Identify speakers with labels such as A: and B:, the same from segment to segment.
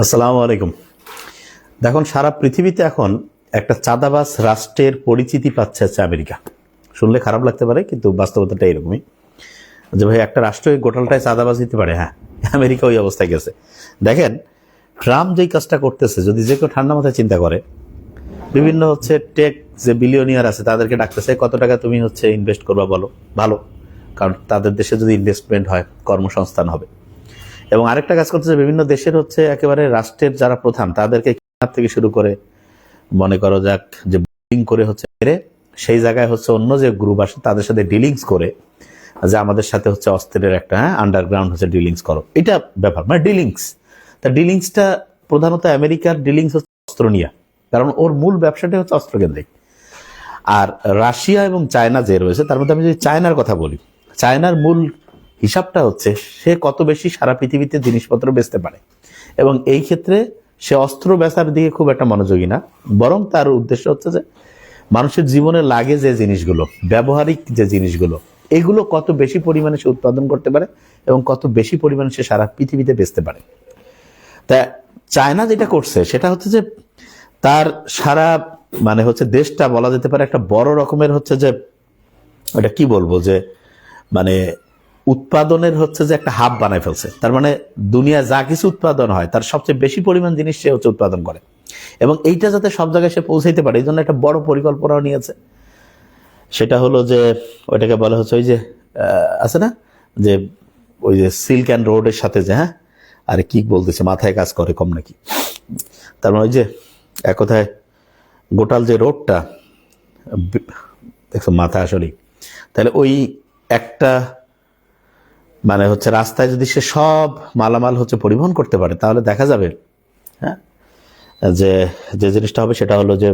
A: আসসালামু আলাইকুম। দেখুন, সারা পৃথিবীতে এখন একটা চাঁদাবাজ রাষ্ট্রের পরিচিতি পাচ্ছে হচ্ছে আমেরিকা। শুনলে খারাপ লাগতে পারে, কিন্তু বাস্তবতাটা এরকমই যে ভাই একটা রাষ্ট্র গোটালটায় চাঁদাবাজ দিতে পারে। হ্যাঁ, আমেরিকা ওই অবস্থায় গেছে। দেখেন, ট্রাম্প যেই কাজটা করতেছে, যদি যে কেউ ঠান্ডা মাথায় চিন্তা করে, বিভিন্ন টেক যে বিলিয়নিয়ার আছে তাদেরকে ডাকতেছে, কত টাকা তুমি ইনভেস্ট করবা বলো, ভালো, কারণ তাদের দেশে যদি ইনভেস্টমেন্ট হয় কর্মসংস্থান হবে। এবং আরেকটা কাজ করতেছে, বিভিন্ন দেশের একেবারে রাষ্ট্রের যারা প্রধান তাদেরকে থেকে শুরু করে মনে করো যাক যে বুকিং করে মেরে সেই জায়গায় অন্য যে গ্রুপ আসে তাদের সাথে ডিলিংস করে যে আমাদের সাথে অস্ত্রের একটা আন্ডারগ্রাউন্ড ডিলিংস করো, এটা ব্যাপার মানে ডিলিংস। তা ডিলিংসটা প্রধানত আমেরিকার ডিলিংস অস্ত্র নিয়ে, কারণ ওর মূল ব্যবসাটাই অস্ত্রকেন্দ্রিক। আর রাশিয়া এবং চায়না যে রয়েছে, তার মধ্যে আমি যদি চায়নার কথা বলি, চায়নার মূল হিসাবটা সে কত বেশি সারা পৃথিবীতে জিনিসপত্র বেচতে পারে। এবং এই ক্ষেত্রে সে অস্ত্র বেচার দিকে খুব একটা মনোযোগী না, বরং তার উদ্দেশ্য যে মানুষের জীবনে লাগে যে জিনিসগুলো, ব্যবহারিক যে জিনিসগুলো, এগুলো কত বেশি পরিমাণে সে উৎপাদন করতে পারে এবং কত বেশি পরিমাণে সে সারা পৃথিবীতে বেচতে পারে। তা চায়না যেটা করছে সেটা যে তার সারা দেশটা বলা যেতে পারে একটা বড় রকমের যে এটা কি বলবো যে মানে উৎপাদনের যে একটা হাব বানায় ফেলছে। তার মানে দুনিয়া যা কিছু উৎপাদন হয় তার সবচেয়ে বেশি পরিমাণ জিনিস সে উৎপাদন করে, এবং এইটা যাতে সব জায়গায় সে পৌঁছাইতে পারে, এই জন্য একটা বড় পরিকল্পনাও নিয়েছে। সেটা হলো যে ওইটাকে বলা ওই যে আছে না যে ওই যে সিল্ক অ্যান্ড রোডের সাথে যে আরে কি বলতেছে, মাথায় কাজ করে কম নাকি। তার মানে ওই যে এক কথায় গোটাল যে রোডটা দেখছো মাথা আসলেই, তাহলে ওই একটা রাস্তায় যদি সে সব মালামাল পরিবহন করতে পারে, তাহলে দেখা যাবে যে যে জিনিসটা হবে সেটা হলো যে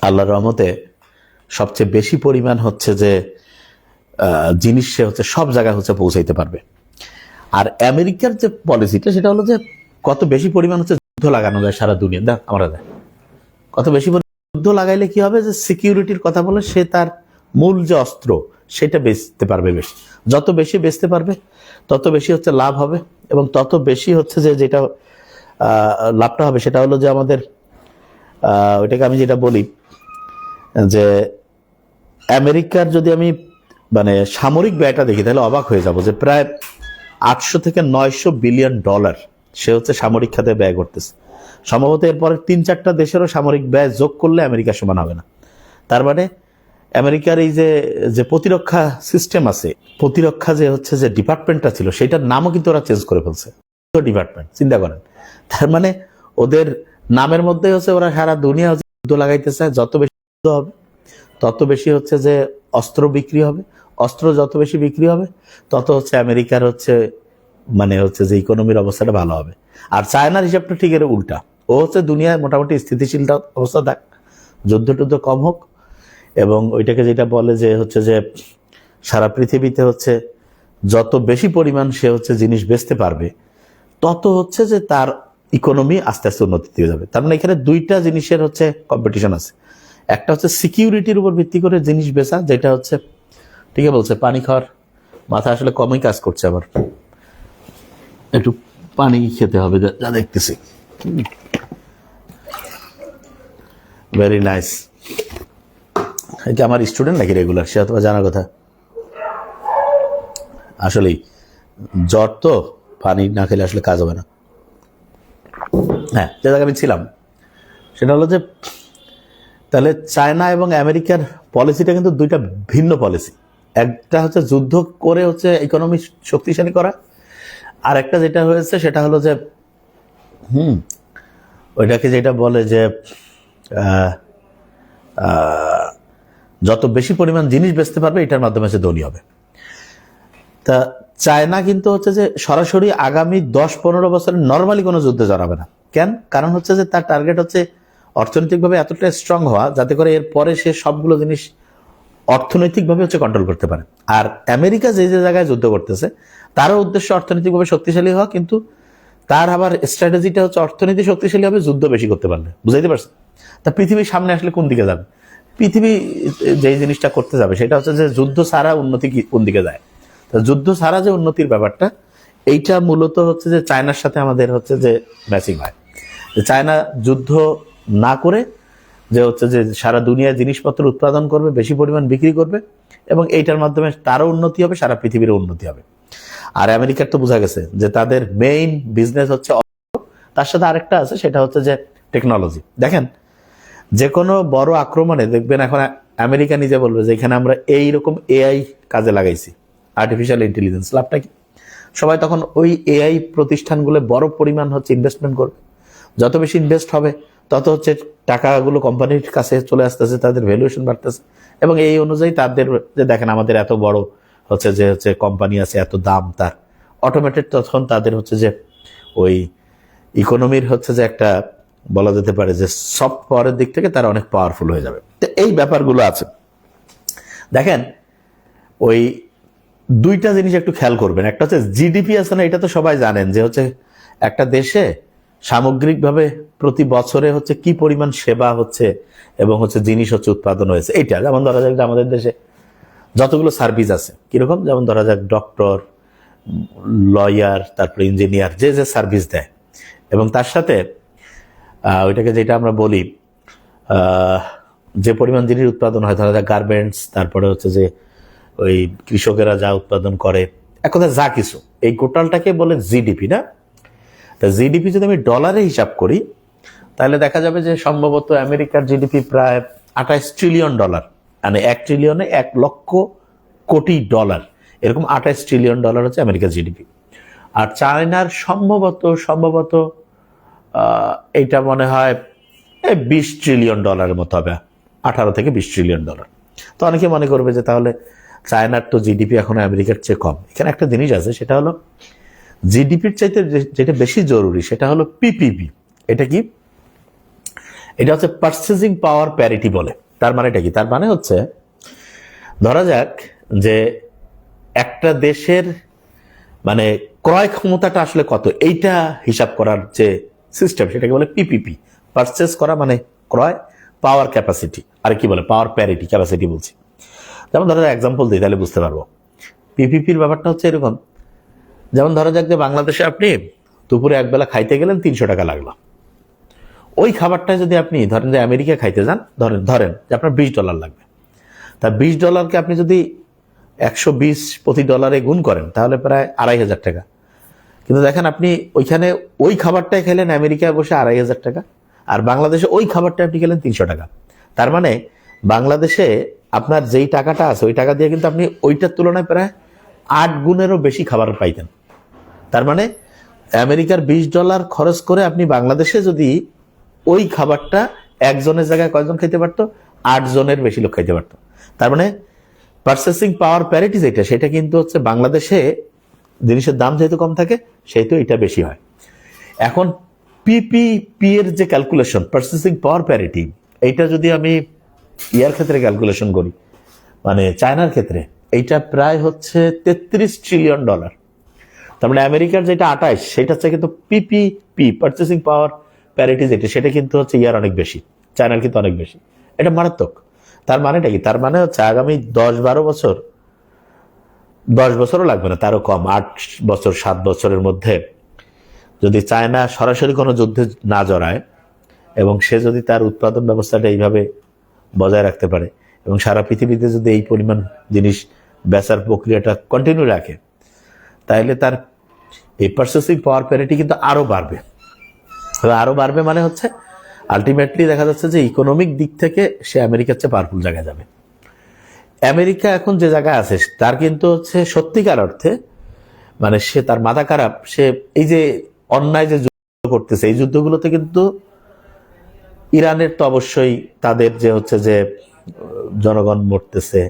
A: আল্লাহর রহমতে সবচেয়ে বেশি পরিমাণ যে জিনিস সে সব জায়গায় পৌঁছাইতে পারবে। আর আমেরিকার যে পলিসিটা সেটা হলো যে কত বেশি পরিমাণ যুদ্ধ লাগানো যায় সারা দুনিয়া, আমরা কত বেশি যুদ্ধ লাগাইলে কি হবে, যে সিকিউরিটির কথা বলে সে তার মূল যে অস্ত্র সেটা বেচতে পারবে বেশি। যত বেশি বেচতে পারবে তত বেশি লাভ হবে, এবং তত বেশি যে যেটা লাভটা হবে সেটা হলো যে আমাদের ওইটাকে আমি যেটা বলি যে আমেরিকার যদি আমি সামরিক ব্যয়টা দেখি, তাহলে অবাক হয়ে যাব যে প্রায় 800 থেকে 900 বিলিয়ন ডলার সে সামরিক খাতে ব্যয় করতেছে। সম্ভবত এরপরে 3-4টা দেশেরও সামরিক ব্যয় যোগ করলে আমেরিকা সমান হবে না। তার মানে আমেরিকার এই যে প্রতিরক্ষা সিস্টেম আছে, প্রতিরক্ষা যে ডিপার্টমেন্টটা ছিল সেটার নামও কিন্তু ওরা চেঞ্জ করে ফেলছে, ডিপার্টমেন্ট। চিন্তা করেন, তার মানে ওদের নামের মধ্যে ওরা সারা দুনিয়া যুদ্ধ লাগাইতে চায়। যত বেশি যুদ্ধ হবে তত বেশি যে অস্ত্র বিক্রি হবে, অস্ত্র যত বেশি বিক্রি হবে তত আমেরিকার যে ইকোনমির অবস্থাটা ভালো হবে। আর চায়নার হিসাবটা ঠিক এর উল্টা, ও দুনিয়ায় মোটামুটি স্থিতিশীল অবস্থা থাক, যুদ্ধ টুদ্ধ কম হোক, এবং ওইটাকে যেটা বলে যে যে সারা পৃথিবীতে যত বেশি পরিমাণ সে জিনিস বেচতে পারবে তত যে তার ইকোনমি আস্তে আস্তে উন্নতি দিয়ে যাবে। তার মানে এখানে দুইটা জিনিসের কম্পিটিশন আছে। একটা সিকিউরিটির উপর ভিত্তি করে জিনিস বেচা, যেটা ঠিকই বলছে, পানি খাওয়ার মাথা আসলে কমই কাজ করছে, আবার একটু পানি খেতে হবে যা দেখতেছি। Very nice. এটা আমার স্টুডেন্ট নাকি রেগুলার, সে অথবা জানার কথা। আসলেই জ্বর তো, পানি না খেলে আসলে কাজ হবে না। হ্যাঁ, যে জায়গায় আমি ছিলাম সেটা হলো যে তাহলে চায়না এবং আমেরিকার পলিসিটা কিন্তু দুইটা ভিন্ন পলিসি। একটা যুদ্ধ করে ইকোনমি শক্তিশালী করা, আর একটা যেটা হয়েছে সেটা হলো যে ওইটাকে যেটা বলে যে যত বেশি পরিমাণ জিনিস বেচতে পারবে এটার মাধ্যমে ধনী হবে। তা চায়না কিন্তু যে সরাসরি আগামী 10-15 বছরে নর্মালি কোনো যুদ্ধে জড়াবে না। কেন? কারণ যে তার টার্গেট অর্থনৈতিকভাবে এতটা স্ট্রং হওয়া যাতে করে এর পরে সে সবগুলো জিনিস অর্থনৈতিকভাবে কন্ট্রোল করতে পারে। আর আমেরিকা যে যে জায়গায় যুদ্ধ করতেছে তারও উদ্দেশ্য অর্থনৈতিকভাবে শক্তিশালী হওয়া, কিন্তু তার আবার স্ট্র্যাটেজিটা অর্থনীতি শক্তিশালী হবে যুদ্ধ বেশি করতে পারলে। বুঝাইতে পারছেন? তা পৃথিবীর সামনে আসলে কোন দিকে যাবে? পৃথিবী যে জিনিসটা করতে যাবে সেটা যে যুদ্ধ ছাড়া উন্নতি কোন দিকে যায়। যুদ্ধ ছাড়া যে উন্নতির ব্যাপারটা, এইটা মূলত হচ্ছে যে চায়নার সাথে আমাদের হচ্ছে যে ম্যাচিং হয়, যে চায়না যুদ্ধ না করে যে হচ্ছে যে সারা দুনিয়ায় জিনিসপত্র উৎপাদন করবে, বেশি পরিমাণ বিক্রি করবে, এবং এইটার মাধ্যমে তারও উন্নতি হবে, সারা পৃথিবীরও উন্নতি হবে। আর আমেরিকার তো বোঝা গেছে যে তাদের মেইন বিজনেস হচ্ছে, তার সাথে আরেকটা আছে, সেটা হচ্ছে যে টেকনোলজি। দেখেন, যে কোনো বড় আক্রমণে দেখবেন এখন আমেরিকা নিজে বলবে যে এখানে আমরা এইরকম এআই কাজে লাগাইছি, আর্টিফিশিয়াল ইন্টেলিজেন্স। লাভটা কি? সবাই তখন ওই এআই প্রতিষ্ঠানগুলো বড় পরিমাণ হচ্ছে ইনভেস্টমেন্ট করবে। যত বেশি ইনভেস্ট হবে তত হচ্ছে টাকাগুলো কোম্পানির কাছে চলে আসতেছে, তাদের ভ্যালুয়েশন বাড়তেছে, এবং এই অনুযায়ী তাদের যে দেখেন আমাদের এত বড় হচ্ছে যে হচ্ছে কোম্পানি আছে, এত দাম তার, অটোমেটেড তখন তাদের হচ্ছে যে ওই ইকোনমির হচ্ছে যে একটা বলা যেতে পারে যে সফট পাওয়ারের দিক থেকে তারা অনেক পাওয়ারফুল হয়ে যাবে। তো এই ব্যাপারগুলো আছে। দেখেন, ওই দুইটা জিনিস একটু খেয়াল করবেন। একটা হচ্ছে জিডিপি আছে না, এটা তো সবাই জানেন যে হচ্ছে একটা দেশে সামগ্রিকভাবে প্রতি বছরে হচ্ছে কি পরিমাণ সেবা হচ্ছে এবং হচ্ছে জিনিস হচ্ছে উৎপাদন হয়েছে। এইটা যেমন ধরা যাক যে আমাদের দেশে যতগুলো সার্ভিস আছে কিরকম, যেমন ধরা যাক ডক্টর, লয়ার, তারপরে ইঞ্জিনিয়ার, যে যে সার্ভিস দেয়, এবং তার সাথে ওইটাকে যেটা আমরা বলি যে পরিমাণ জিনিস উৎপাদন হয়, ধরা যাক গার্মেন্টস, তারপরে হচ্ছে যে ওই কৃষকেরা যা উৎপাদন করে, এক কথা যা কিছু, এই টোটালটাকে বলে জিডিপি না? তা জিডিপি যদি আমি ডলারে হিসাব করি তাহলে দেখা যাবে যে সম্ভবত আমেরিকার জিডিপি প্রায় 28 ট্রিলিয়ন ডলার, মানে 1 ট্রিলিয়নে 1 লক্ষ কোটি ডলার, এরকম 28 ট্রিলিয়ন ডলার হচ্ছে আমেরিকার জিডিপি। আর চায়নার সম্ভবত এইটা মনে হয় 20 ট্রিলিয়ন ডলারের মতো হবে, 18 থেকে 20 ট্রিলিয়ন ডলার। তো অনেকে মনে করবে যে তাহলে চায়নার তো জিডিপি এখন আমেরিকার চেয়ে কম। এখানে একটা জিনিস আছে, সেটা হলো জিডিপির চাইতে যেটা বেশি জরুরি সেটা হলো পিপিপি। এটা কি? এটা হচ্ছে পারচেজিং পাওয়ার প্যারিটি বলে। তার মানে এটা কি? তার মানে হচ্ছে ধরা যাক যে একটা দেশের মানে ক্রয় ক্ষমতাটা আসলে কত, এইটা হিসাব করার যে সিস্টেম সেটাকে বলে পিপিপি। পারচেজ করা মানে ক্রয়, পাওয়ার ক্যাপাসিটি, আর কি বলে পাওয়ার প্যারিটি, ক্যাপাসিটি বলছি। যেমন ধরা যাক এক্সাম্পল দিই তাহলে বুঝতে পারবো। পিপিপির ব্যাপারটা হচ্ছে এরকম, যেমন ধরা যাক যে বাংলাদেশে আপনি দুপুরে একবেলা খাইতে গেলেন 300 টাকা লাগলো। ওই খাবারটা যদি আপনি ধরেন যে আমেরিকা খাইতে যান, ধরেন যে আপনার $20 লাগবে, তা $20কে আপনি যদি 120 প্রতি ডলারে গুণ করেন তাহলে প্রায় 2500 টাকা। কিন্তু দেখেন আপনি ওইখানে ওই খাবারটাই খেলেন আমেরিকায় বসে 2500 টাকা, আর বাংলাদেশে ওই খাবারটা আপনি খেলেন 300 টাকা। তার মানে বাংলাদেশে আপনার যেই টাকাটা আছে ওই টাকা দিয়ে কিন্তু আপনি ওইটার তুলনায় প্রায় 8 গুণেরও বেশি খাবার পাইতেন। তার মানে আমেরিকার $20 খরচ করে আপনি বাংলাদেশে যদি ওই খাবারটা একজনের জায়গায় কয়জন খাইতে পারতো? 8 জনের বেশি লোক খাইতে পারতো। তার মানে পারচেসিং পাওয়ার প্যারিটি যেটা, সেটা কিন্তু হচ্ছে বাংলাদেশে জিনিসের দাম যেহেতু কম থাকে সেহেতু এটা বেশি হয়। এখন পিপিপি এর যে ক্যালকুলেশন, পারচেসিং পাওয়ার প্যারিটি, এইটা যদি আমি ইয়ার ক্ষেত্রে ক্যালকুলেশন করি, মানে চায়নার ক্ষেত্রে, এইটা প্রায় হচ্ছে 33 ট্রিলিয়ন ডলার। তার মানে আমেরিকার যেটা 28, সেটা হচ্ছে কিন্তু পিপিপি, পারচেসিং পাওয়ার প্যারিটি যেটা, সেটা কিন্তু হচ্ছে ইয়ার অনেক বেশি, চায়নার কিন্তু অনেক বেশি। এটা মারাত্মক। তার মানেটা কি? তার মানে হচ্ছে আগামী 10-12 বছর, 10 বছরও লাগবে না, তারও কম, 8 বছর 7 বছরের মধ্যে যদি চায়না সরাসরি কোনো যুদ্ধে না জড়ায় এবং সে যদি তার উৎপাদন ব্যবস্থাটা এইভাবে বজায় রাখতে পারে এবং সারা পৃথিবীতে যদি এই পরিমাণ জিনিস বেচার প্রক্রিয়াটা কন্টিনিউ রাখে, তাহলে তার এই পারচেসিং পাওয়ার প্যারিটি কিন্তু আরো বাড়বে। আরো বাড়বে মানে হচ্ছে আলটিমেটলি দেখা যাচ্ছে যে ইকোনমিক দিক থেকে সে আমেরিকার চেয়ে পাওয়ারফুল জায়গায় যাবে। আমেরিকা এখন যে জায়গায় আছে তার কিন্তু হচ্ছে সত্যিকার অর্থে মানে সে তার মাথা খারাপ। সে এই যে অন্যায় যে যুদ্ধ করতেছে, এই যুদ্ধগুলোতে কিন্তু ইরানের তো অবশ্যই তাদের যে হচ্ছে যে জনগণ মরতেছে,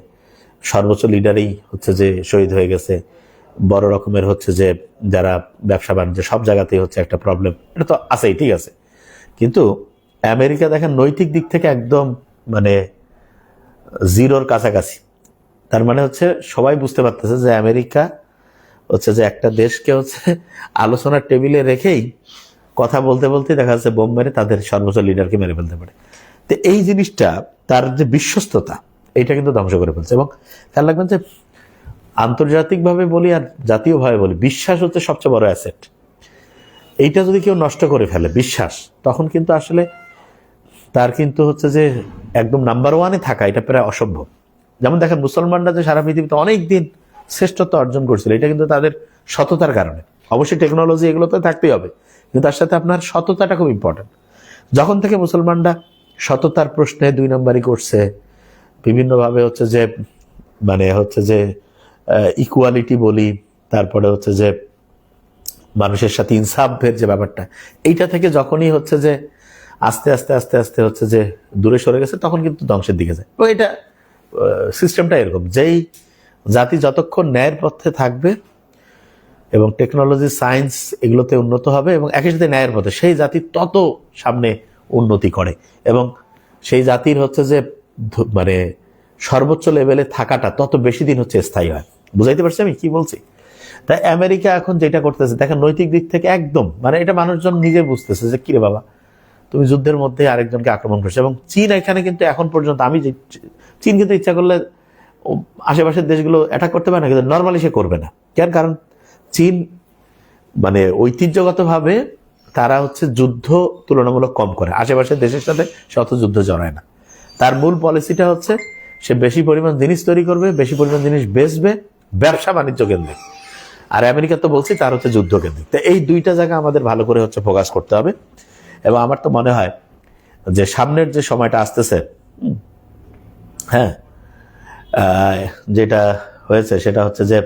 A: সর্বোচ্চ লিডারই হচ্ছে যে শহীদ হয়ে গেছে, বড় রকমের হচ্ছে যে যারা ব্যবসা বাণিজ্য সব জায়গাতেই হচ্ছে একটা প্রবলেম, এটা তো আছেই, ঠিক আছে। কিন্তু আমেরিকা দেখেন নৈতিক দিক থেকে একদম মানে জিরোর কাছাকাছি। তার মানে হচ্ছে সবাই বুঝতে পারতেছে যে আমেরিকা হচ্ছে যে একটা দেশকে হচ্ছে আলোচনার টেবিলে রেখেই কথা বলতে বলতে দেখা যাচ্ছে বোম মেরে তাদের সর্বোচ্চ লিডারকে মেরে ফেলতে পারে। তো এই জিনিসটা, তার যে বিশ্বস্ততা, এটা কিন্তু ধ্বংস করে ফেলছে। এবং খেয়াল রাখবেন যে আন্তর্জাতিকভাবে বলি আর জাতীয়ভাবে বলি, বিশ্বাস হচ্ছে সবচেয়ে বড় অ্যাসেট। এইটা যদি কেউ নষ্ট করে ফেলে বিশ্বাস, তখন কিন্তু আসলে তার কিন্তু হচ্ছে যে একদম নাম্বার ওয়ানে থাকা এটা প্রায় অসম্ভব। যেমন দেখেন মুসলমানরা যে সারা পৃথিবীতে অনেক দিন শ্রেষ্ঠত্ব অর্জন করছিল, এটা কিন্তু তাদের সততার কারণে। অবশ্যই টেকনোলজি এগুলো তো থাকতেই হবে, কিন্তু তার সাথে আপনার সততাটা খুব ইম্পর্টেন্ট। যখন থেকে মুসলমানরা সততার প্রশ্নে 2 নম্বরই করছে, বিভিন্নভাবে হচ্ছে যে মানে হচ্ছে যে ইকুয়ালিটি বলি, তারপরে হচ্ছে যে মানুষের সাথে ইনসাফের যে ব্যাপারটা, এইটা থেকে যখনই হচ্ছে যে আস্তে আস্তে আস্তে আস্তে হচ্ছে যে দূরে সরে গেছে, তখন কিন্তু ধ্বংসের দিকে যায়। তো এটা সিস্টেমটা এরকম, যেই জাতি যতক্ষণ ন্যায়ের পথে থাকবে এবং টেকনোলজি সায়েন্স এগুলোতে উন্নত হবে এবং একই সাথে ন্যায়ের পথে, সেই জাতি তত সামনে উন্নতি করে এবং সেই জাতির হচ্ছে যে মানে সর্বোচ্চ লেভেলে থাকাটা তত বেশি দিন হচ্ছে স্থায়ী হয়। বুঝাইতে পারছি আমি কি বলছি? তাই আমেরিকা এখন যেটা করতেছে দেখেন, নৈতিক দিক থেকে একদম মানে এটা মানুষজন নিজে বুঝতেছে যে কিরে বাবা, তুমি যুদ্ধের মধ্যে আরেকজনকে আক্রমণ করছো। এবং চীন এখানে কিন্তু এখন পর্যন্ত চীন কিন্তু ইচ্ছা করলে আশেপাশের দেশগুলো অ্যাটাক করতে পারে না, কিন্তু নর্মালি সে করবে না। কেন? কারণ চীন মানে ঐতিহ্যগতভাবে তারা হচ্ছে যুদ্ধ তুলনামূলক কম করে, আশেপাশের দেশের সাথে সে অত যুদ্ধ জড়ায় না। তার মূল পলিসিটা হচ্ছে সে বেশি পরিমাণ জিনিস তৈরি করবে, বেশি পরিমাণ জিনিস বেচবে, ব্যবসা বাণিজ্য কেন্দ্রিক। আর আমেরিকা তো বলছি তার হচ্ছে যুদ্ধ কেন্দ্রিক। তো এই দুইটা জায়গা আমাদের ভালো করে হচ্ছে ফোকাস করতে হবে। এবং আমার তো মনে হয় যে সামনের যে সময়টা আসতেছে, হ্যাঁ, যেটা হয়েছে সেটা হচ্ছে যে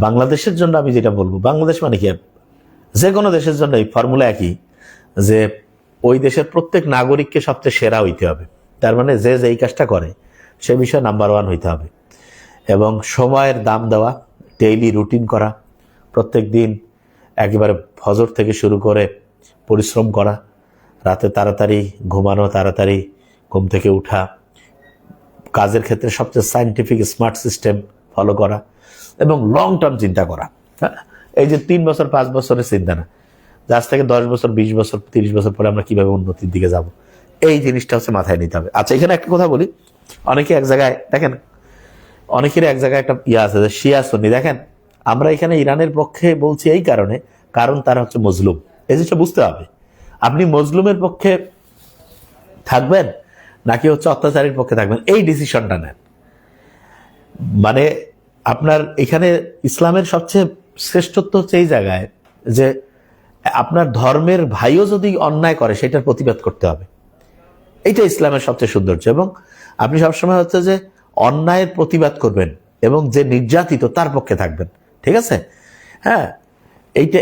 A: বাংলাদেশের জন্য আমি যেটা বলবো, বাংলাদেশ মানে কি যে কোনো দেশের জন্য এই ফর্মুলা একই, যে ওই দেশের প্রত্যেক নাগরিককে সবচেয়ে সেরা হইতে হবে। তার মানে যে যেই কাজটা করে সে বিষয়ে নাম্বার 1 হইতে হবে। এবং সময়ের দাম দেওয়া, ডেইলি রুটিন করা, প্রত্যেক দিন একেবারে ফজর থেকে শুরু করে পরিশ্রম করা, রাতে তাড়াতাড়ি ঘুমানো, তাড়াতাড়ি ঘুম থেকে উঠা, কাজের ক্ষেত্রে সবচেয়ে সায়েন্টিফিক স্মার্ট সিস্টেম ফলো করা এবং লং টার্ম চিন্তা করা। হ্যাঁ, এই যে 3 বছর 5 বছরের চিন্তা না, আজ থেকে 10 বছর 20 বছর 30 বছর পরে আমরা কিভাবে উন্নতির দিকে যাব, এই জিনিসটা হচ্ছে মাথায় নিতে হবে। আচ্ছা, এখানে একটা কথা বলি, অনেকে এক জায়গায় দেখেন, অনেকের এক জায়গায় একটা আছে যে শিয়া সুন্নি। দেখেন, আমরা এখানে ইরানের পক্ষে বলছি এই কারণে, কারণ তারা হচ্ছে মজলুম। এই জিনিসটা বুঝতে হবে, আপনি মজলুমের পক্ষে থাকবেন নাকি হচ্ছে অত্যাচারীর পক্ষে থাকবেন, এই ডিসিশনটা নেন। মানে আপনার এখানে ইসলামের সবচেয়ে শ্রেষ্ঠত্ব হচ্ছে এই জায়গায় যে আপনার ধর্মের ভাইও যদি অন্যায় করে সেটার প্রতিবাদ করতে হবে, এইটা ইসলামের সবচেয়ে সৌন্দর্য। এবং আপনি সবসময় হচ্ছে যে অন্যায়ের প্রতিবাদ করবেন এবং যে নির্যাতিত তার পক্ষে থাকবেন, ঠিক আছে? হ্যাঁ,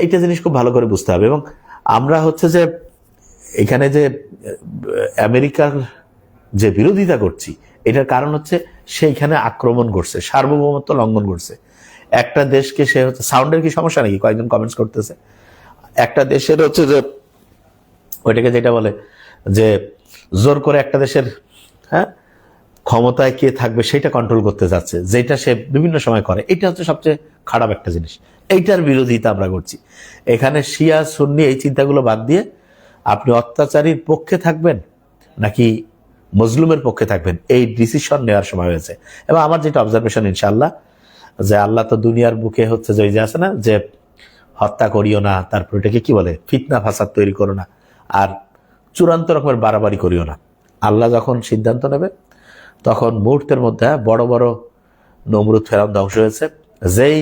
A: এইটা জিনিস খুব ভালো করে বুঝতে হবে। এবং আমরা হচ্ছে যে এখানে যে আমেরিকার যে বিরোধিতা করছি, এটার কারণ হচ্ছে সেইখানে আক্রমণ করছে, সার্বভৌমত্ব লঙ্ঘন করছে একটা দেশকে। সে হচ্ছে সাউন্ডের কি সমস্যা নাকি? কয়েকজন কমেন্টস করতেছে। একটা দেশের হচ্ছে যে ওইটাকে যেটা বলে যে জোর করে একটা দেশের, হ্যাঁ, ক্ষমতায় কে থাকবে সেটা কন্ট্রোল করতে যাচ্ছে, যেটা সে বিভিন্ন সময় করে। এটা হচ্ছে সবচেয়ে খারাপ একটা জিনিস, এইটার বিরোধিতা আমরা করছি। এখানে শিয়া সুন্নি এই চিন্তাগুলো বাদ দিয়ে আপনি অত্যাচারীর পক্ষে থাকবেন নাকি মজলুমের পক্ষে থাকবেন, এই ডিসিশন নেওয়ার সময় হয়েছে। এবং আমার যেটা অবজারভেশন, ইনশাআল্লাহ, যে আল্লাহ তো দুনিয়ার বুকে হচ্ছে যে ওই যে আছে না যে হত্যা করিও না, তারপর এটাকে কি বলে, ফিতনা ফাসাদ তৈরি করো না, আর চূড়ান্ত রকমের বাড়াবাড়ি করিও না। আল্লাহ যখন সিদ্ধান্ত নেবে তখন মুহূর্তের মধ্যে বড় বড় নমরুদ ফেরাউন ধ্বংস হয়েছে। যেই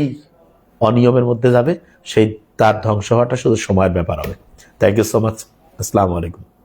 A: অনিয়মের মধ্যে যাবে সেই তার ধ্বংস হওয়াটা শুধু সময়ের ব্যাপার হবে। Thank you so much. আসসালামু আলাইকুম।